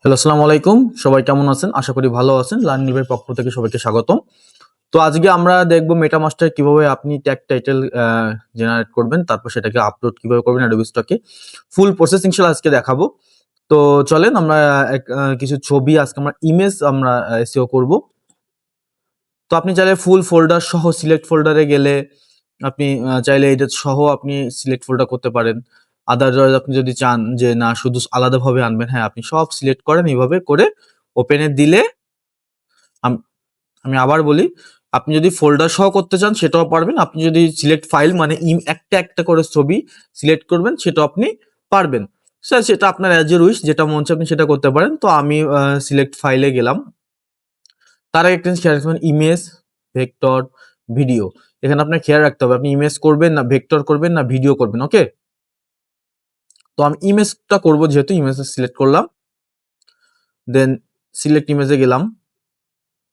Hello, আসসালামু আলাইকুম। সবাই কেমন আছেন? আশা করি ভালো আছেন। লার্নিং এর পক্ষ থেকে সবাইকে স্বাগতম। তো আজকে আমরা দেখব মেটামাস্টার কিভাবে আপনি ট্যাগ টাইটেল জেনারেট করবেন, তারপর সেটাকে আপলোড কিভাবে করবেন অ্যাডোবি স্টকে। ফুল প্রসেস ইনশাআল্লাহ আজকে দেখাবো। তো চলেন আমরা কিছু ছবি আজকে আমরা ইমেজ আমরা এসইও করব। তো আপনি চাইলে ফুল ফোল্ডার সহ সিলেক্ট ফোল্ডারে গেলে আপনি চাইলে এটা সহ আপনি সিলেক্ট ফোল্ডার করতে পারেন। আদারওয়াইজ আপনি যদি চান যে না শুধু আলাদাভাবে আনবেন, হ্যাঁ আপনি সব সিলেক্ট করেন এইভাবে করে ওপেনে দিলে আমি আবার বলি, আপনি যদি ফোল্ডার সহ করতে চান সেটাও পারবেন। আপনি যদি সিলেক্ট ফাইল মানে একটা একটা করে ছবি সিলেক্ট করবেন সেটাও আপনি পারবেন। স্যার সেটা আপনার অ্যাজ এ উইশ, যেটা মন চায় আপনি সেটা করতে পারেন। তো আমি সিলেক্ট ফাইলে গেলাম। তার আগে একটা খেয়াল রাখবেন, ইমেজ, ভেক্টর, ভিডিও। এখানে আপনার খেয়াল রাখতে হবে আপনি ইমেজ করবেন না ভেক্টর করবেন না ভিডিও করবেন। ওকে, তো আমি ইমেজটা করব, যেহেতু ইমেজ সিলেক্ট করলাম, দেন সিলেক্ট ইমেজে গেলাম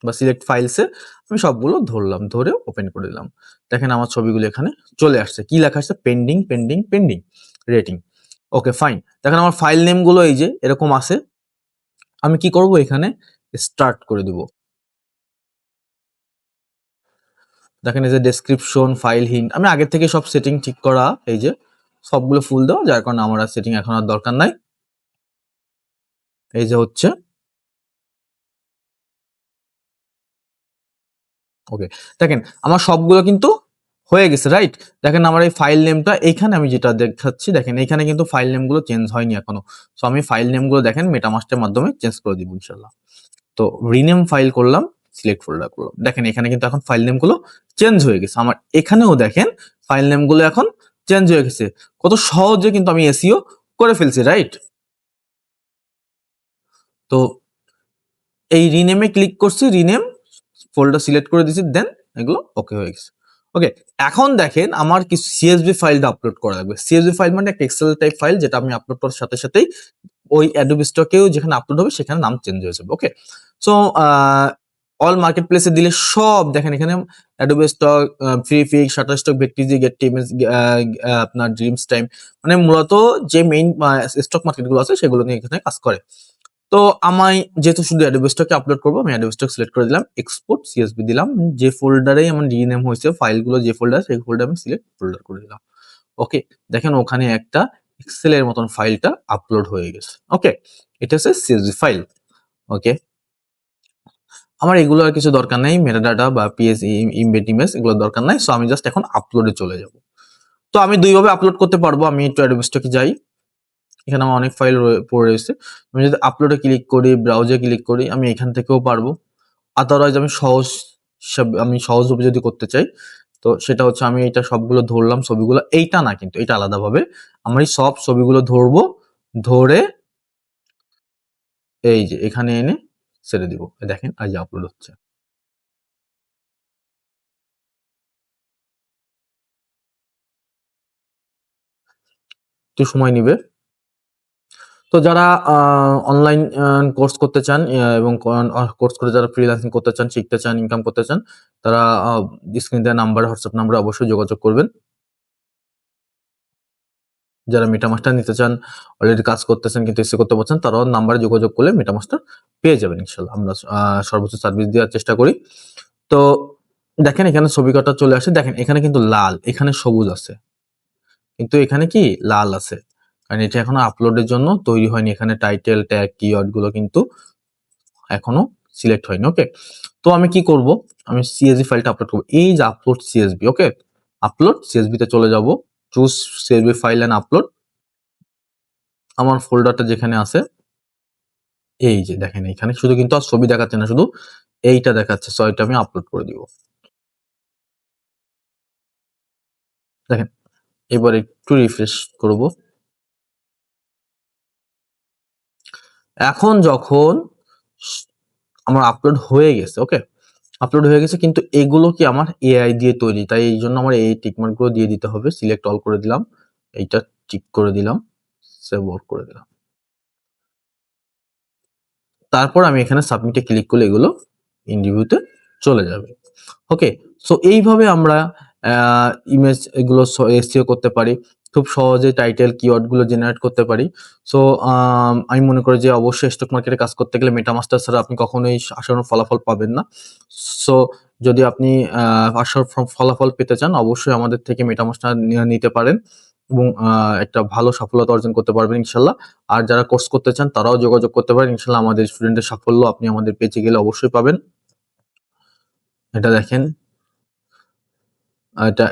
বা সিলেক্ট ফাইলসে আমি সবগুলো ধরলাম, ধরে ওপেন করে দিলাম। দেখেন আমার ছবিগুলো এখানে চলে আসছে। কি লেখা আসছে? Pending pending pending rating. Okay fine. দেখেন আমার ফাইল নেমগুলো এই যে এরকম আছে। আমি কি করব, এখানে স্টার্ট করে দিব। দেখেন এই যে ডেসক্রিপশন, ফাইল হিন্ট, আমি আগে থেকে সব সেটিং ঠিক করা, এই যে সবগুলো ফুল দেওয়া, যার কারণে আমার আর সেটিং এখন আর দরকার নাই। এই যে হচ্ছে ওকে। দেখেন আমার সবগুলো কিন্তু হয়ে গেছে, রাইট? দেখেন আমার এই ফাইল নেমটা এইখানে আমি যেটা দেখাচ্ছি, দেখেন এইখানে কিন্তু ফাইল নেমগুলো চেঞ্জ হয়নি এখনো। সো আমি ফাইল নেমগুলো দেখেন মেটামাস্কের মাধ্যমে চেঞ্জ করে দিব ইনশাআল্লাহ। তো রিনেম ফাইল করলাম, সিলেক্ট ফোল্ডার করলাম। দেখেন এখানে কিন্তু এখন ফাইল নেমগুলো চেঞ্জ হয়ে গেছে। আমার এখানেও দেখেন ফাইল নেমগুলো এখন চেঞ্জ হয়ে গেছে। কত সহজে কিন্তু আমি এসইও করে ফেলছি, রাইট? তো এই রিনেমে ক্লিক করছি, রিনেম ফোল্ডার সিলেক্ট করে দিয়েছি, দেন এগুলো ওকে হয়ে গেছে। ওকে, এখন দেখেন আমার কিছু সিএসভি ফাইলটা আপলোড করা লাগবে। সিএসভি ফাইল মানে একটা এক্সেল টাইপ ফাইল, যেটা আমি আপলোড করার সাথে সাথেই ওই অ্যাডোবি স্টকেও যেখানে আপলোড হবে সেখানে নাম চেঞ্জ হয়ে যাবে। ওকে, সো অল মার্কেট প্লেসে দিলে সব দেখেন এখানে অ্যাডোবি স্টক, ফ্রি ফিক, শাটার স্টক, ভেক্টিজি, গেট টিমস, আপনার ড্রিমস টাইম, মানে মূলত যে মেইন স্টক মার্কেটগুলো আছে সেগুলো নিয়ে এখানে কাজ করে। তো আমি যেহেতু শুধু অ্যাডোবি স্টকে আপলোড করবো, আমি অ্যাডোবি স্টক সিলেক্ট করে দিলাম, এক্সপোর্ট সিএসভি দিলাম, যে ফোল্ডারেই আমার রিনেম হয়েছে ফাইলগুলো, যে ফোল্ডার সেই ফোল্ডার আমি সিলেক্ট ফোল্ডার করে দিলাম। ওকে, দেখেন ওখানে একটা এক্সেল এর মতন ফাইলটা আপলোড হয়ে গেছে। ওকে, এটা হচ্ছে সিএসভি ফাইল। ওকে, আমার এগুলো আর কিছু দরকার নাই, মেটাডাটা বা পিএসই ইমবেড ইমেজ এগুলো দরকার নাই। সো আমি জাস্ট এখন আপলোডে চলে যাব। তো আমি দুইভাবে আপলোড করতে পারবো। আমি একটু অ্যাডোবি স্টকে যাই, এখানে আমার অনেক ফাইল পড়ে রয়েছে। আমি যদি আপলোডে ক্লিক করি, ব্রাউজে ক্লিক করি, আমি এখান থেকেও পারবো। আদারওয়াইজ আমি সহজভাবে যদি করতে চাই, তো সেটা হচ্ছে আমি এটা সবগুলো ধরলাম ছবিগুলো, এইটা না কিন্তু এটা আলাদাভাবে আমি সব ছবিগুলো ধরবো, ধরে এই যে এখানে এনে ছেড়ে দিব। দেখেন এই যে আপলোড হচ্ছে। একটু সময় নিবে। তো যারা অনলাইন কোর্স করতে চান এবং কোর্স করে যারা ফ্রিল্যান্সিং করতে চান, শিখতে চান, ইনকাম করতে চান, তারা স্ক্রিনে দেওয়া নাম্বার, হোয়াটসঅ্যাপ নাম্বারে অবশ্যই যোগাযোগ করবেন। যারা মেটামাস্টার নিতে চান, অলরেডি কাজ করতেছেন কিন্তু এসে করতে পারছেন, তারাও নাম্বারে যোগাযোগ করলে মেটামাস্টার পেয়ে যাবেন ইনশাআল্লাহ। আমরা সর্বোচ্চ সার্ভিস দেওয়ার চেষ্টা করি। তো দেখেন এখানে ছবি কটা চলে আসে, দেখেন এখানে কিন্তু লাল, এখানে সবুজ আছে, কিন্তু এখানে কি লাল আছে, কারণ এটা এখনো আপলোডের জন্য তৈরি হয়নি। এখানে টাইটেল, ট্যাগ, কিওয়ার্ড গুলো কিন্তু এখনো সিলেক্ট হয়নি। ওকে, তো আমি কি করব, আমি সিএসভি ফাইলটা আপলোড করব। এই যে upload CSV, okay, upload CSV তে চলে যাব, choose CSV file and upload. আমার ফোল্ডারটা যেখানে আছে, এই যে দেখেন এখানে শুধু কিন্তু আর ছবি দেখাচ্ছে না, শুধু এইটা দেখাচ্ছে। সো এটা আমি আপলোড করে দিব। দেখেন এবার একটু রিফ্রেশ করব। এখন যখন আমার আপলোড হয়ে গেছে, ওকে, আপলোড হয়ে গেছে, কিন্তু এগুলো কি আমার এআই দিয়ে তৈরি, তাই এই জন্য আমার এই টিকমার্ক গুলো দিয়ে দিতে হবে। সিলেক্ট অল করে দিলাম, এইটা টিক করে দিলাম, সেভ অল করে দিলাম। তারপর আমি এখানে সাবমিটে ক্লিক করলে এগুলো ইন রিভিউতে চলে যাবে। ওকে, সো এইভাবে আমরা ইমেজ এগুলো এসইও করতে পারি। খুব সহজে টাইটেল কিওয়ার্ড গুলো জেনারেট করতে পারি। সো আমি মনে করি যে অবশ্যই স্টক মার্কেটে কাজ করতে গেলে মেটামাস্টার ছাড়া আপনি কখনোই আশানুরূপ ফলাফল পাবেন না। সো যদি আপনি আশার ফলাফল পেতে চান অবশ্যই আমাদের থেকে মেটামাস্টার নিতে পারেন এবং একটা ভালো সফলতা অর্জন করতে পারবেন ইনশাল্লাহ। আর যারা কোর্স করতে চান তারাও যোগাযোগ করতে পারেন ইনশাল্লাহ। আমাদের স্টুডেন্টের সাফল্য আপনি আমাদের পেজে গেলে অবশ্যই পাবেন। এটা দেখেন, এটা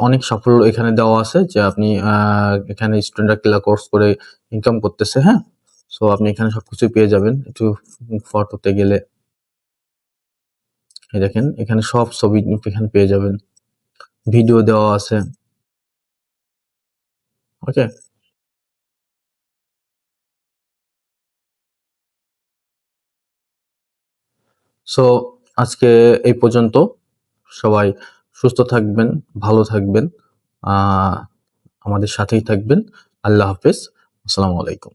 অনেক সাফল্য এখানে দেওয়া আছে যে আপনি এখানে স্টুডেন্টরা ক্লাস কোর্স করে ইনকাম করতেছে। হ্যাঁ, সো আপনি এখানে সবকিছু পেয়ে যাবেন। একটু ফটোতে গেলে এই দেখেন এখানে সব ছবি এখানে পেয়ে যাবেন, ভিডিও দেওয়া আছে। ওকে, সো আজকে এই পর্যন্ত। সবাই সুস্থ থাকবেন, ভালো থাকবেন, আমাদের সাথেই থাকবেন। আল্লাহ হাফেজ, আসসালামু আলাইকুম।